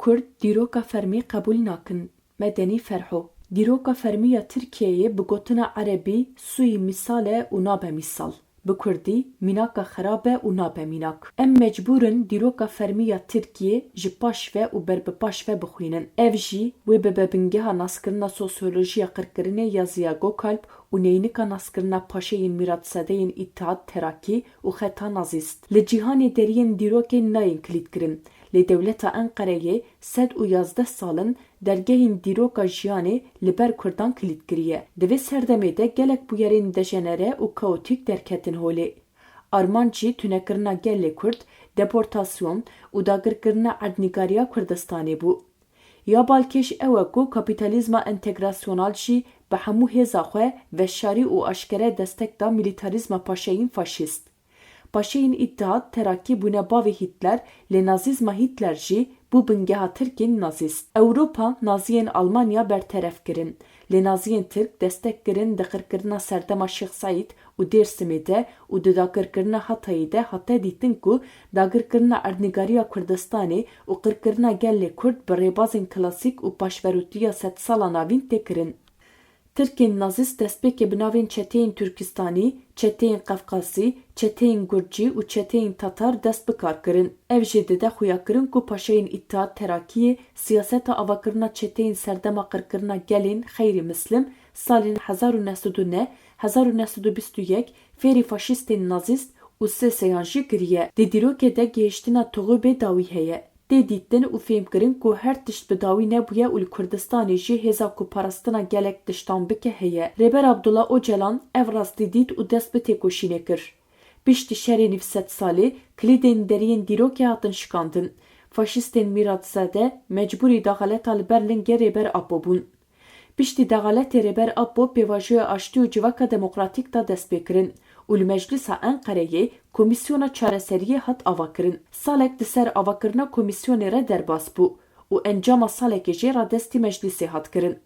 Kurd dîroka fermî qebûl nakin. Medenî Ferho dîroka fermî ya Tirkiyeyê bi gotina erebî sûyî mîsal e û nabe mîsal. Bi Kurdî mînaka xerab e û nabe mînak. Em mecbûrin dîroka fermî ya Tirkiyê ji paş ve û ber bi paş ve bixwînin. Ev jî wê bi bebingeha naskirina sosyolojiya qirkirinê ya Ziya Gökalp û neynika naskirina paşeyên Mîratsedeyên İttihat Terakî û xeta nazîst. Li cîhanê deriyên dîrokên nayên kilîtkirin. Lê dewleta Enqereyê sed û yazdeh salin dergehên dîroka jiyanê li ber Kurdan kilîtkiriye. Di vê serdemê de gelek bûyerên dejenere û kaotîk derketin holê. Arman jî tunekirina gelê Kurd, deportasyon û dagirkirina erdnîgariya Kurdistanê bû. Ya balkêş ew e ku kapîtalîzma entegrasyonal jî bi hemû hêza xwe veşarî û aşkere destek da milîtarîzma paşeyên faşîst. Paşeyên İttihat Terakî bûne bavê Hitler, lê nazîzma Hitler jî bû bingeha Tirkên nazîst. Ewropa naziyên Almanya berteref kirin. Lê naziyên Tirk destek kirin di qirkirina serdema Şêx Saîd û Dêrsimê de û di dagirkirina Hatayê de hate dîtin ku dagirkirina erdnîgariya Kurdistanê û qirkirina gelê Kurd bi rêbazên klasîk û paşverûtiya sed sala navîn tê kirin. Tirkên nazîst destpêkê bi navên çeteyên Türkistanî, çeteyên Qefqasî, çeteyên Gurcî û çeteyên Tatar dest bi kar kirin. Ev jê dide xuya kirin ku paşeyên İttihat Terakîyê siyaseta avakirina çeteyên serdema qirkirina gelên xeyrî Mislim salên 1921 fêrî faşîstên nazîst û sêseyan jî kiriye. Di dîrokê de gihîştina Tuğubê dawî heye. Tê dîtin û fêmkirin ku her tişt bi dawî nebûye û li Kurdistanê jî hêza ku parastina gelek tiştan bike heye. Rêber Abdullah Öcalan ev rastî dît û dest bi têkoşînê kir. Piştî şerê nîv sed salê kilîdên deriyên dîrokê hatin şikandin. Faşîstên Mîratsede mecbûrî daxaleta li ber lingê Rêber Abbo bûn. Piştî daxaletê Rêber Abbo pêvajoya aştî û civaka demokratîk da dest pê kirin û li Meclisa Enqereyê Komîsyona Çareseriyê hat avakirin. Salek di ser avakirina komîsyonê re derbas bû û encama salekê jê radestî meclisê hat kirin.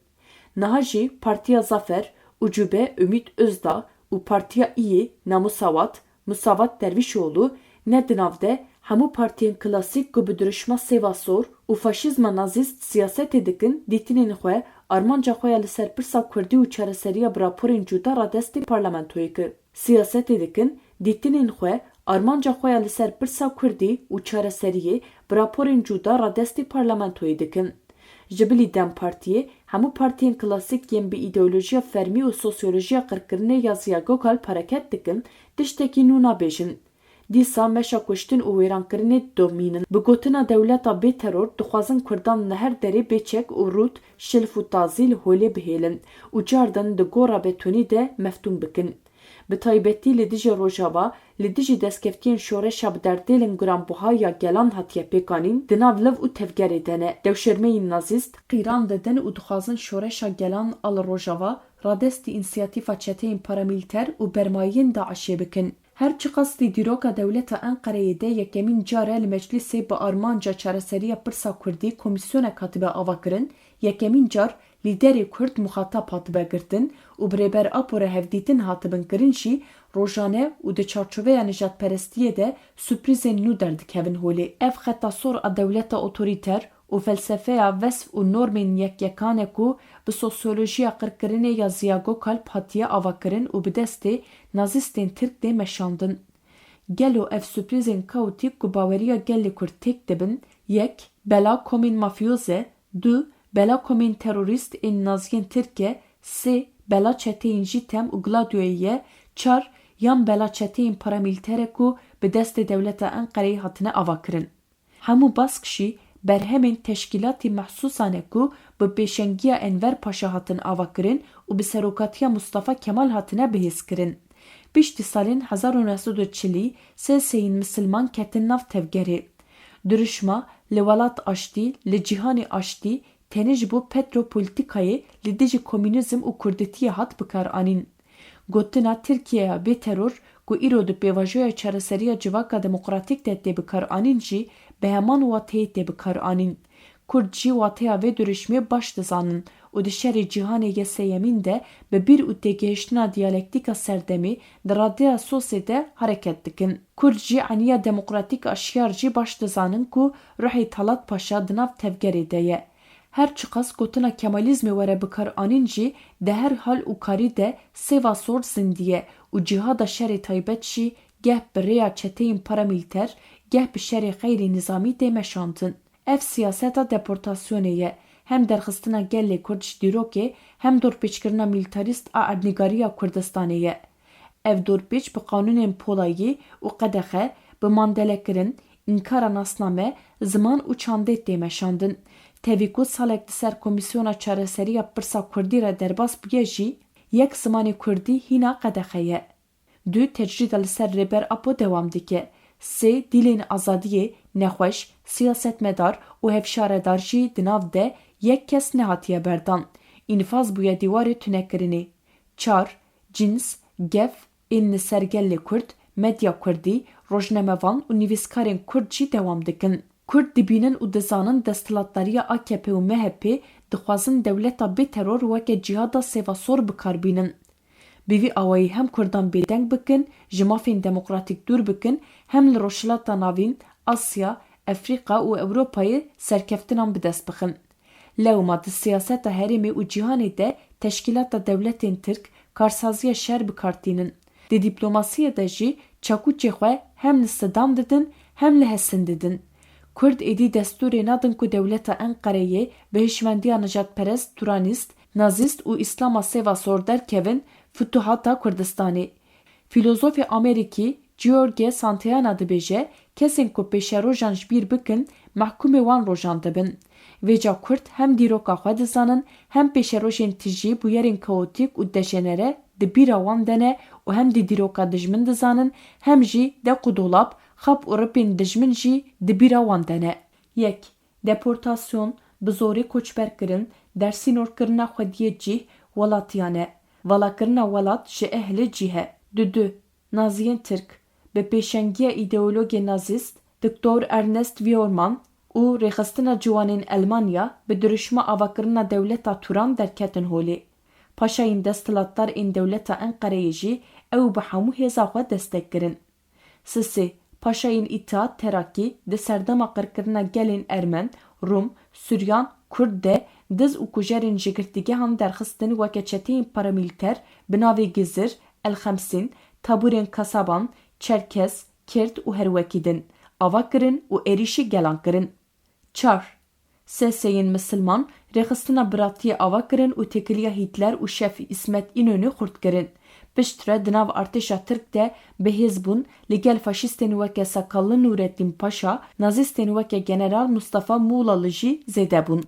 Niha jî Partiya Zafer, Ucube Ümit Özdağ û Partiya İYİ Namusavat, Musavat Dervişoğlu ne di nav de hemû partiyên klasîk ku bi duruşma sêva-sor û faşîzma nazîst siyasetê dikin dîtinên xwe armanca xwe ya li ser pirsa Kurdî û çareseriya bi raporên cuda radestê parlamentoyê kir. Siyasetê dikin dîtinên xwe armanca xwe ya li ser pirsa Kurdî û çareseriyê bi raporên cuda radestê parlamentoyê dikin. Ji bilî Dem Partiyê hemû partiyên klasîk yên bi îdeolojiya fermî û sosyolojiya qirkirinê ya Ziya Gökalp hareket dikin tiştekî nû nabêjin. Dîsa meşa kuştin û wêrankirinê domînin. Bi gotina dewleta bêteror dixwazin Kurdan li her derê bêçek û rût, şilf û tazî li holê bihêlin û cardan di gora betonî de meftûn bikin. Bi taybetî li dijî Rojava, li dijî destkeftiyên şoreşa bi derdêlên giranbuha ya gelan hatiye pêkanîn di nav liv û tevgerê de ne. Dewşermeyên nazîst qîran didin û dixwazin şoreşa gelan a li Rojava radestî înisiyatîfa çeteyên paramîlîter û bermayiyên Daişê bikin. Her çi qasdî dîroka dewleta Enqereyê de yekemîn care li meclisê bi armanca çareseriya pirsa Kurdî komîsyonek hatibe avakirin, yekemîn car lîderê Kurd muhatap hatibe girtin û bi Rêber Abbo re hevdîtin hatibin kirin jî rojane û di çarçoveya nijadperestiyê de sürprîzên nû derdikevin holê. Ev xetasor a dewleta otorîter û felsefeya vesf û normên yekyekane ku bi sosyolojiya qirkirinê ya Ziya Gökalp hatiye avakirin û bi destê nazîstên Tirk de meşandin. Gelo ev sürprîzên kaotîk ku baweriya gelê Kurd têk dibin, yek, bela komên mafyoze, du, bela komên terorîst ên naziyên Tirkiye, sê, bela çeteyên JITEM û Gladioyê ye, çar, yan bela çeteyên paramîlîtere ku bi destê dewleta Enqereyê hatine avakirin. Hemû bask jî berhemên teşkîlatî mehsûsan e ku bi pêşengiya Enver Paşa hatin avakirin û bi serokatiya Mustafa Kemal hatine bihêzkirin. Piştî salên 1940 sêseyên misilman ketin nav tevgerê. Duruşma li welat aştî, li cîhanê aştî tenê ji bo petropolîtikayê li dijî komünîzm û kurdîtiyê hat bikaranîn. Gotina Tirkiyeya bêteror ku îro di pêvajoya çareseriya civaka demokratîk de tê bikaranîn jî bi heman wateyê tê bikaranîn. Kurd jî wateya vê duruşmê baş dizanin û di şerê cîhanê yê sêyemîn de bi bîr û têgihiştina diyalektika serdemî di radya sosê de hareket dikin. Kurd jî eniya demokratîk aşiyar jî baş dizanin ku Ruhê Talat Paşa di nav tevgerê de ye. Her çiqas gotina Kemalizmê were bikar anîn jî di her hal û karî de sêva sor zindiye û cihada şerê taybet jî geh bi rêya çeteyên paramîlter geh bi şerê xeyrî nizamî tê meşandin. Ev siyaseta deportasyonê ye. Hem derxistina gelê Kurd ji dîrokê hem dorpêçkirina militarîst a erdnîgariya Kurdistanê ye. Ev dorpêç bi qanûnên polayî û qedexe bi mandelekirin, înkara nasname, ziman û çandê tê meşandin. Tevî ku salek di ser Komîsyona Çareseriya Pirsa Kurdî re derbas bûye jî, yek zimanê Kurdî hîna qedexe ye. 2 tecrida li ser rêber Apo dewam dike. 3 dilên azadiyê, nexweş, siyasetmedar û hevşaredar jî di nav de yek kes nehatiye berdan. İnfaz bûye dîwarê tunekirinê. 4 cins, gef, ên li ser gelê Kurd, medya Kurdî, rojnamevan û nivîskarên Kurd jî dewam dikin. Kurd dibînin û dizanin desthilatdariya AKP û MHP dixwazin dewleta bê teror weke cihada sêvasor bikarbînin. Bi vî awayî hem Kurdan bêdeng bikin, ji mafên demokratîk dûr bikin, hem li rojhilata navîn, Asya, Efrîqa û Ewropayê serkeftinan bi dest bixin. Lewma di siyaseta herêmê û cîhanê de teşkîlata dewletên Tirk karsaziya şer bikartînin. Di dîplomasiyê de jî çakûçê xwe hem li Sedam didin hem li Hesin didin. Kurd êdî destûrê nadin ku dewleta Enqereyê bi hişmendiya nejatperest, Turanîst, Nazîst û İslama sêvasor derkevin Fütuhata Kurdistanê. Filozofê Amerîkî George Santayana dibêje kesên ku pêşe rojan ji bîr bikin mehkûmê wan rojan dibin. Vêca Kurd hem dîroka xwe dizanin hem pêşerojên tijî bûyerên kaotîk û dejenere di bîra wan de ne û hem di dîroka dijmin dizanin hem jî deq û dolap, xap û ripên dijmin jî di bîra wan de ne. 1. Deportasyon, bi zorê koçberkirin, dersînorkirina xwediyê cih welatiyan e. Valakirina welat ji ehlê cih e. 2. Naziyên Tirk, bi pêşengiya îdeologê nazîst, Dr. Ernest Wiorman û rêxistina ciwanên Almanya bi duruşma avakirina dewleta Turan derketin holê. Paşayên desthilatdar ên dewleta Enqereyê jî ew bi hemû hêza xwe destek kirin. 3. Paşayên îttihat Terakî di serdema qirkirina gelên Ermen, Rum, Sûryan, Kurd de diz û kujerên ji girtîgehan derxistin weke çeteyên paramîlter bi navê Gizir, Elxemsîn, taburên Kasaban, Çerkes, Kirt û herwekî din. Ava kirin û êrişî gelan kirin. 4. Seseyên Misilman rêxistina biratiyê ava kirin û têkiliya Hitler û şef İsmet İnönü xurt kirin. Piştre di nav artêşa Tirk de bihêz bûn li gel faşîstên weke Sakallı Nûrettin Paşa, nazîstên weke General Mustafa Muğlalı jî zêde bûn.